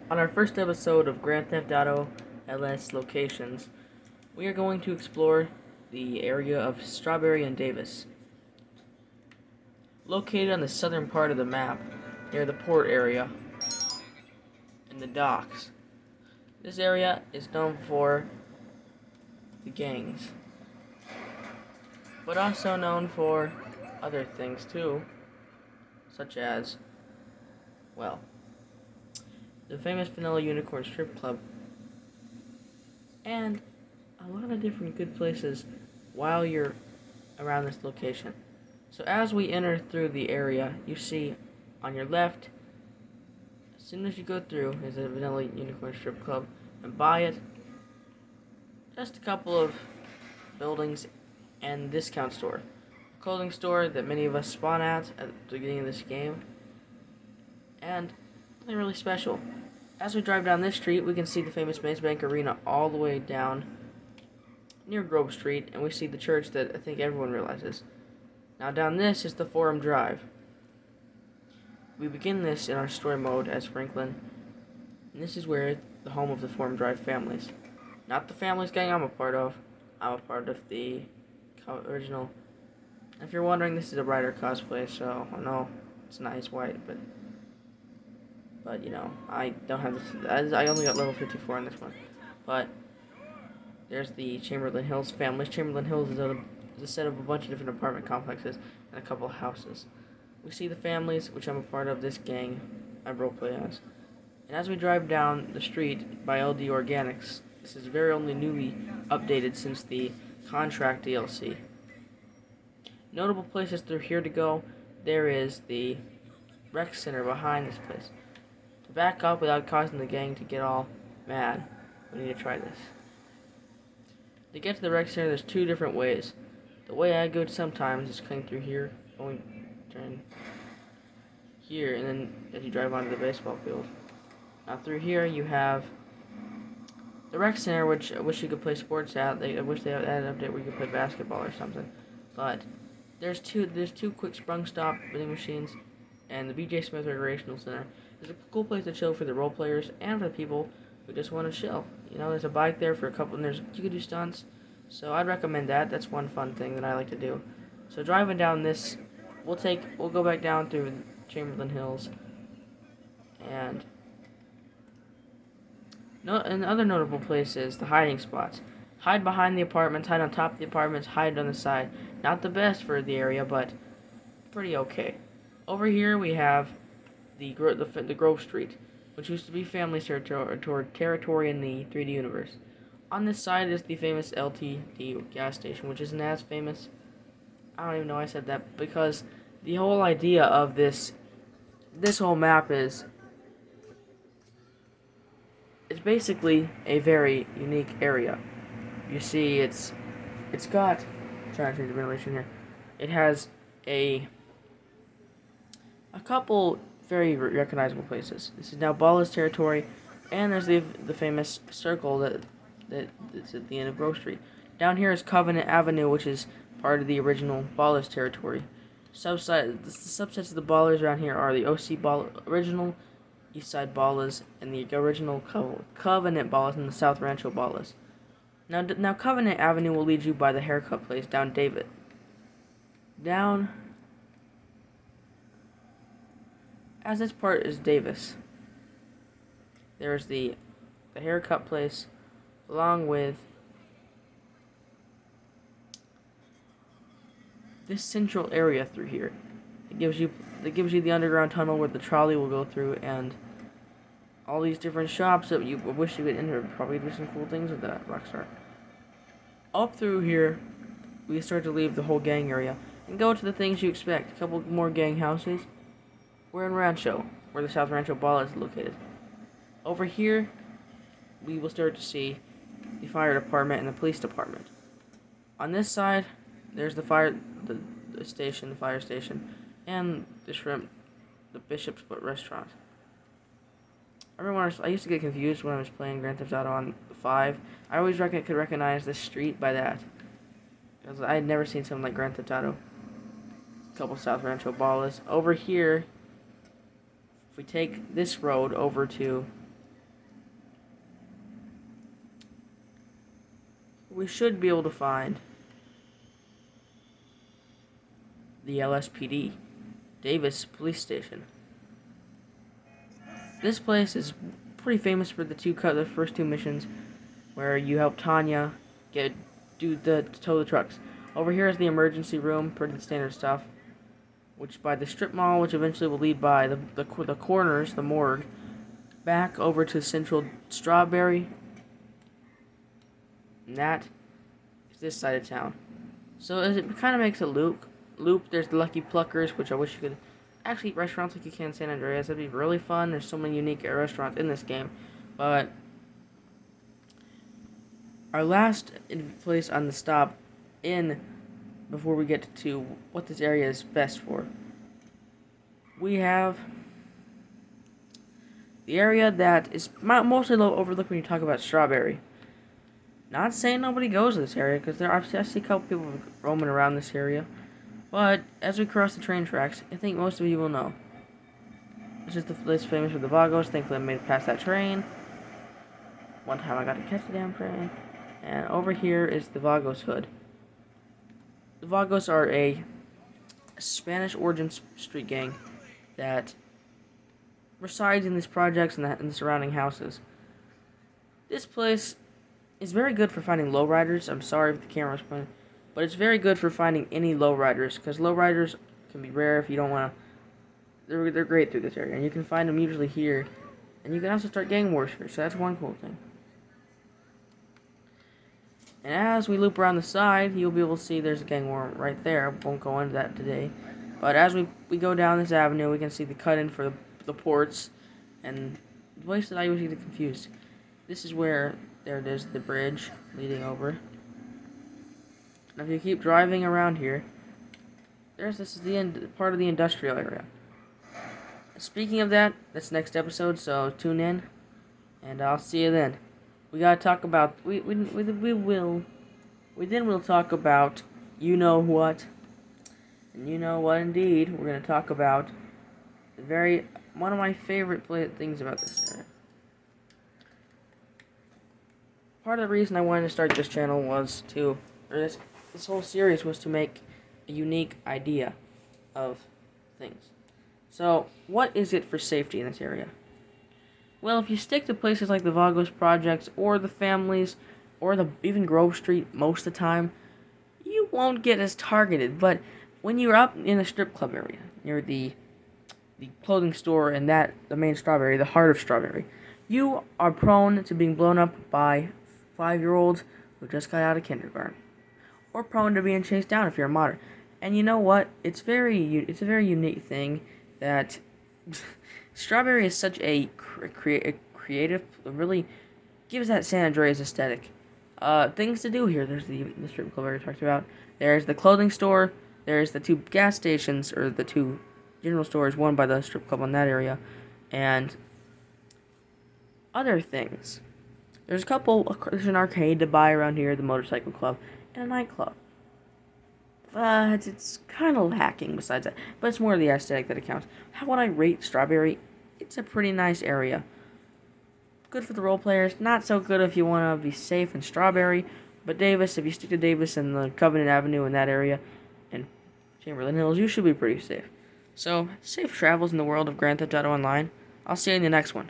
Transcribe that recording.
On our first episode of Grand Theft Auto LS Locations, we are going to explore the area of Strawberry and Davis. Located on the southern part of the map, near the port area and the docks. This area is known for the gangs, but also known for other things too, such as, well, the famous Vanilla Unicorn Strip Club, and a lot of different good places while you're around this location. So as we enter through the area, you see on your left, as soon as you go through, is a Vanilla Unicorn Strip Club, and by it, just a couple of buildings and discount store. A clothing store that many of us spawn at the beginning of this game, and nothing really special. As we drive down this street, we can see the famous Maze Bank Arena all the way down near Grove Street, and we see the church that I think everyone realizes. Now down this is the Forum Drive. We begin this in our story mode as Franklin, and this is where the home of the Forum Drive families. Not the families gang I'm a part of. I'm a part of the original. If you're wondering, this is a Ryder cosplay, so I know it's nice white, but you know, I don't have this. I only got level 54 on this one. But there's the Chamberlain Hills families. Chamberlain Hills is a set of a bunch of different apartment complexes and a couple of houses. We see the families, which I'm a part of, this gang I roleplay as. And as we drive down the street by LD Organics, this is very only newly updated since the Contract DLC. Notable places through here to go, there is the rec center behind this place. To back up without causing the gang to get all mad, we need to try this. To get to the rec center, there's two different ways. The way I go sometimes is coming through here, turn here, and then as you drive onto the baseball field. Now through here you have the rec center, which I wish you could play sports at. I wish they had an update where you could play basketball or something. But there's two quick sprung stop vending machines, and the BJ Smith Recreational Center is a cool place to chill for the role players and for the people who just want to chill. You know, there's a bike there for a couple, and you can do stunts. So I'd recommend that. That's one fun thing that I like to do. So driving down this, we'll go back down through Chamberlain Hills, and other notable places, the hiding spots. Hide behind the apartments, hide on top of the apartments, hide on the side. Not the best for the area, but pretty okay. Over here we have the Grove Street, which used to be family territory in the 3D universe. On this side is the famous LTD gas station, which isn't as famous. I don't even know I said that, because the whole idea of this whole map is it's basically a very unique area. You see, it's got, I'm trying to change the ventilation here. It has a couple very recognizable places. This is now Ballas territory, and there's the famous circle that's at the end of Grove Street. Down here is Covenant Avenue, which is part of the original Ballas territory. The subsets of the Ballers around here are the original Eastside Ballas and the original Covenant Ballas and the South Rancho Ballas. Now Covenant Avenue will lead you by the haircut place down David. Down as this part is Davis. There's the haircut place, along with this central area through here. It gives you the underground tunnel where the trolley will go through, and all these different shops that you wish you could enter. Probably do some cool things with that, Rockstar. Up through here, we start to leave the whole gang area and go to the things you expect. A couple more gang houses. We're in Rancho, where the South Rancho Ball is located. Over here, we will start to see the fire department and the police department. On this side, there's the fire station, and the Bishop's restaurant. I used to get confused when I was playing Grand Theft Auto on 5. I always could recognize this street by that, because I had never seen something like Grand Theft Auto. A couple South Rancho Ballas. Over here, if we take this road over to we should be able to find the LSPD, Davis Police Station. This place is pretty famous for the first two missions, where you help Tanya tow the trucks. Over here is the emergency room, pretty standard stuff. Which by the strip mall, which eventually will lead by the corners, the morgue, back over to Central Strawberry. And that is this side of town. So it kind of makes a loop. There's the Lucky Pluckers, which I wish you could actually eat restaurants like you can in San Andreas. That'd be really fun. There's so many unique restaurants in this game. But our last place on the stop before we get to what this area is best for, we have the area that is mostly overlooked when you talk about Strawberry. Not saying nobody goes to this area, because I see a couple people roaming around this area. But as we cross the train tracks, I think most of you will know. This is the place famous for the Vagos. Thankfully, I made it past that train. One time I got to catch the damn train. And over here is the Vagos Hood. The Vagos are a Spanish origin street gang that resides in these projects and the surrounding houses. This place is very good for finding lowriders. I'm sorry if the camera's playing, but it's very good for finding any lowriders, because lowriders can be rare if you don't want to. They're great through this area, and you can find them usually here, and you can also start gang wars here. So that's one cool thing. And as we loop around the side, you'll be able to see there's a gang war right there. Won't go into that today, but as we go down this avenue, we can see the cut-in for the ports, and the place that I usually get confused. This is where. There it is, the bridge leading over. Now if you keep driving around here, this is the part of the industrial area. Speaking of that, that's next episode, so tune in, and I'll see you then. We gotta talk about, we then will talk about you know what, and you know what indeed. We're gonna talk about one of my favorite things about this area. Part of the reason I wanted to start this channel was this whole series was to make a unique idea of things. So, what is it for safety in this area? Well, if you stick to places like the Vagos projects, or the families, or even Grove Street most of the time, you won't get as targeted. But when you're up in the strip club area, near the clothing store and the main Strawberry, the heart of Strawberry, you are prone to being blown up by 5-year-olds who just got out of kindergarten, or prone to being chased down if you're a modern. And you know what? It's a very unique thing that Strawberry is such a creative. It really gives that San Andreas aesthetic. Things to do here. There's the strip club we talked about. There's the clothing store. There's the 2 gas stations, or the 2 general stores, one by the strip club in that area, and other things. There's an arcade to buy around here, the motorcycle club, and a nightclub. But it's kind of lacking besides that. But it's more the aesthetic that counts. How would I rate Strawberry? It's a pretty nice area. Good for the role players. Not so good if you want to be safe in Strawberry. But Davis, if you stick to Davis and the Covenant Avenue in that area, and Chamberlain Hills, you should be pretty safe. So, safe travels in the world of Grand Theft Auto Online. I'll see you in the next one.